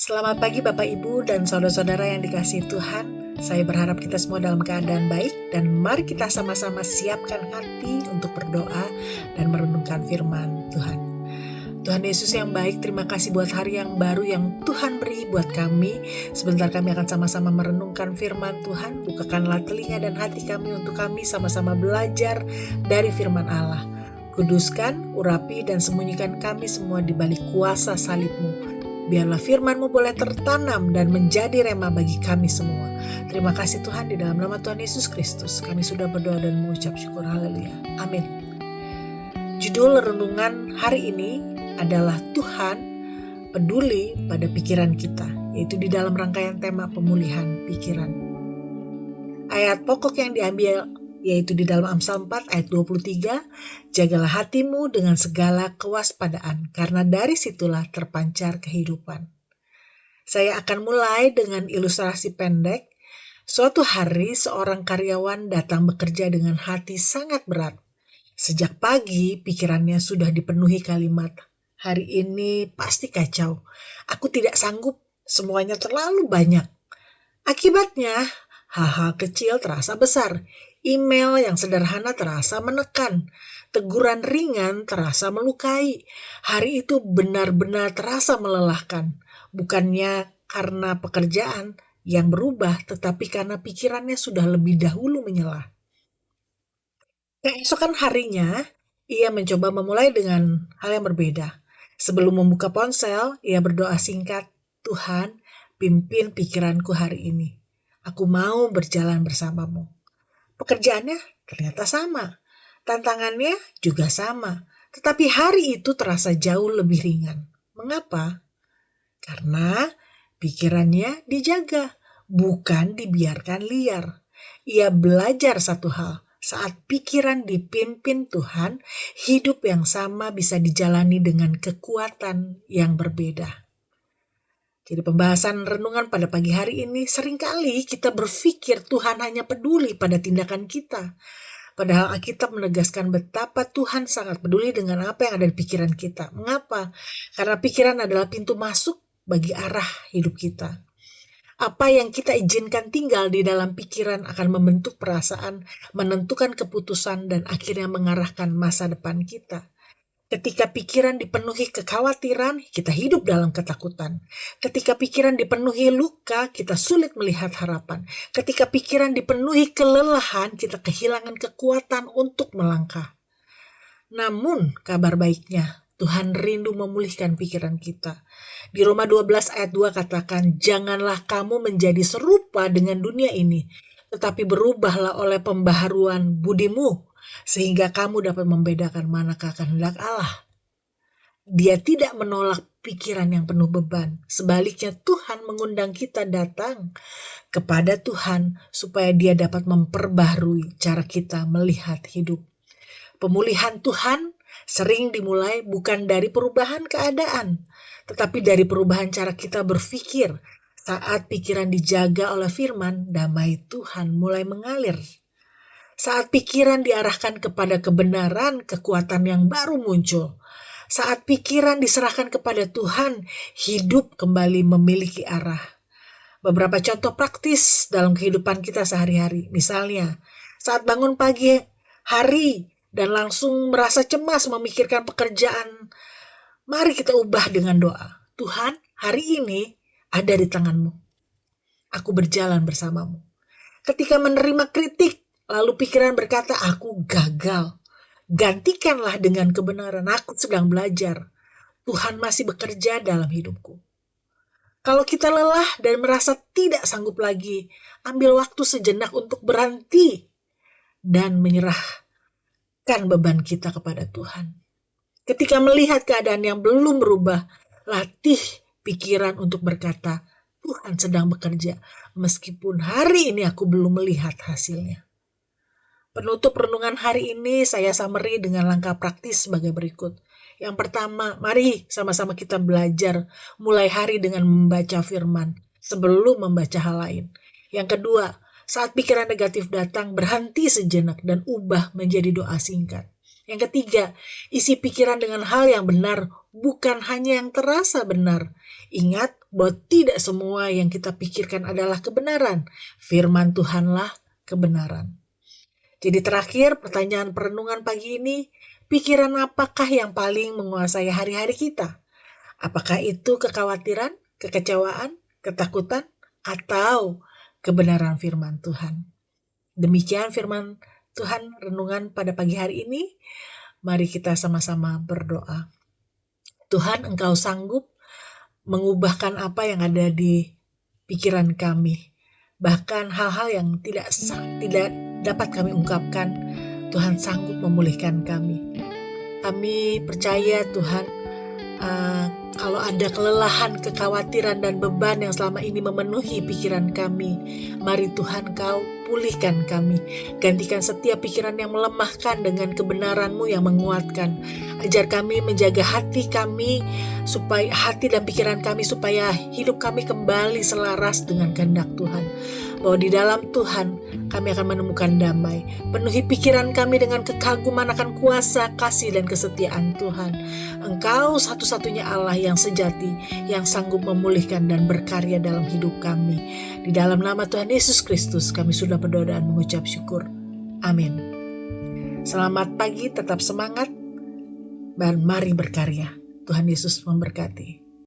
Selamat pagi Bapak Ibu dan saudara-saudara yang dikasihi Tuhan. Saya berharap kita semua dalam keadaan baik dan mari kita sama-sama siapkan hati untuk berdoa dan merenungkan firman Tuhan. Tuhan Yesus yang baik, terima kasih buat hari yang baru yang Tuhan beri buat kami. Sebentar kami akan sama-sama merenungkan firman Tuhan. Bukakanlah telinga dan hati kami untuk kami sama-sama belajar dari firman Allah. Kuduskan, urapi dan sembunyikan kami semua di balik kuasa salib-Mu. Biarlah firman-Mu boleh tertanam dan menjadi rema bagi kami semua. Terima kasih Tuhan, di dalam nama Tuhan Yesus Kristus kami sudah berdoa dan mengucap syukur. Haleluya. Amin. Judul renungan hari ini adalah Tuhan peduli pada pikiran kita, yaitu di dalam rangkaian tema pemulihan pikiran. Ayat pokok yang diambil yaitu di dalam Amsal 4 ayat 23, jagalah hatimu dengan segala kewaspadaan, karena dari situlah terpancar kehidupan. Saya akan mulai dengan ilustrasi pendek. Suatu hari seorang karyawan datang bekerja dengan hati sangat berat. Sejak pagi pikirannya sudah dipenuhi kalimat, hari ini pasti kacau, aku tidak sanggup, semuanya terlalu banyak. Akibatnya, hal-hal kecil terasa besar. Email yang sederhana terasa menekan. Teguran ringan terasa melukai. Hari itu benar-benar terasa melelahkan. Bukannya karena pekerjaan yang berubah, tetapi karena pikirannya sudah lebih dahulu menyelah. Keesokan harinya, ia mencoba memulai dengan hal yang berbeda. Sebelum membuka ponsel, ia berdoa singkat, Tuhan, pimpin pikiranku hari ini. Aku mau berjalan bersamamu. Pekerjaannya ternyata sama, tantangannya juga sama, tetapi hari itu terasa jauh lebih ringan. Mengapa? Karena pikirannya dijaga, bukan dibiarkan liar. Ia belajar satu hal, saat pikiran dipimpin Tuhan, hidup yang sama bisa dijalani dengan kekuatan yang berbeda. Jadi pembahasan renungan pada pagi hari ini, seringkali kita berpikir Tuhan hanya peduli pada tindakan kita. Padahal Alkitab menegaskan betapa Tuhan sangat peduli dengan apa yang ada di pikiran kita. Mengapa? Karena pikiran adalah pintu masuk bagi arah hidup kita. Apa yang kita izinkan tinggal di dalam pikiran akan membentuk perasaan, menentukan keputusan, dan akhirnya mengarahkan masa depan kita. Ketika pikiran dipenuhi kekhawatiran, kita hidup dalam ketakutan. Ketika pikiran dipenuhi luka, kita sulit melihat harapan. Ketika pikiran dipenuhi kelelahan, kita kehilangan kekuatan untuk melangkah. Namun, kabar baiknya, Tuhan rindu memulihkan pikiran kita. Di Roma 12 ayat 2 katakan, janganlah kamu menjadi serupa dengan dunia ini, tetapi berubahlah oleh pembaharuan budimu, sehingga kamu dapat membedakan manakah kehendak Allah. Dia tidak menolak pikiran yang penuh beban. Sebaliknya Tuhan mengundang kita datang kepada Tuhan supaya Dia dapat memperbaharui cara kita melihat hidup. Pemulihan Tuhan sering dimulai bukan dari perubahan keadaan, tetapi dari perubahan cara kita berpikir. Saat pikiran dijaga oleh firman, damai Tuhan mulai mengalir. Saat pikiran diarahkan kepada kebenaran, kekuatan yang baru muncul. Saat pikiran diserahkan kepada Tuhan, hidup kembali memiliki arah. Beberapa contoh praktis dalam kehidupan kita sehari-hari. Misalnya, saat bangun pagi hari dan langsung merasa cemas memikirkan pekerjaan, mari kita ubah dengan doa. Tuhan, hari ini ada di tangan-Mu. Aku berjalan bersamamu. Ketika menerima kritik, lalu pikiran berkata, aku gagal. Gantikanlah dengan kebenaran, aku sedang belajar. Tuhan masih bekerja dalam hidupku. Kalau kita lelah dan merasa tidak sanggup lagi, ambil waktu sejenak untuk berhenti dan menyerahkan beban kita kepada Tuhan. Ketika melihat keadaan yang belum berubah, latih pikiran untuk berkata, Tuhan sedang bekerja, meskipun hari ini aku belum melihat hasilnya. Penutup renungan hari ini saya summary dengan langkah praktis sebagai berikut. Yang pertama, mari sama-sama kita belajar mulai hari dengan membaca firman sebelum membaca hal lain. Yang kedua, saat pikiran negatif datang, berhenti sejenak dan ubah menjadi doa singkat. Yang ketiga, isi pikiran dengan hal yang benar, bukan hanya yang terasa benar. Ingat, bahwa tidak semua yang kita pikirkan adalah kebenaran. Firman Tuhanlah kebenaran. Jadi terakhir, pertanyaan perenungan pagi ini, pikiran apakah yang paling menguasai hari-hari kita? Apakah itu kekhawatiran, kekecewaan, ketakutan, atau kebenaran firman Tuhan? Demikian firman Tuhan renungan pada pagi hari ini. Mari kita sama-sama berdoa. Tuhan, Engkau sanggup mengubahkan apa yang ada di pikiran kami. Bahkan hal-hal yang tidak dapat kami ungkapkan, Tuhan sanggup memulihkan kami. Kami percaya Tuhan, kalau ada kelelahan, kekhawatiran, dan beban yang selama ini memenuhi pikiran kami, mari Tuhan Kau pulihkan kami. Gantikan setiap pikiran yang melemahkan dengan kebenaran-Mu yang menguatkan. Ajar kami menjaga hati kami, supaya hati dan pikiran kami, supaya hidup kami kembali selaras dengan kehendak Tuhan. Bahwa di dalam Tuhan kami akan menemukan damai. Penuhi pikiran kami dengan kekaguman akan kuasa, kasih, dan kesetiaan Tuhan. Engkau satu-satunya Allah yang sejati, yang sanggup memulihkan dan berkarya dalam hidup kami. Di dalam nama Tuhan Yesus Kristus kami sudah berdoa dan mengucap syukur. Amin. Selamat pagi, tetap semangat, dan mari berkarya. Tuhan Yesus memberkati.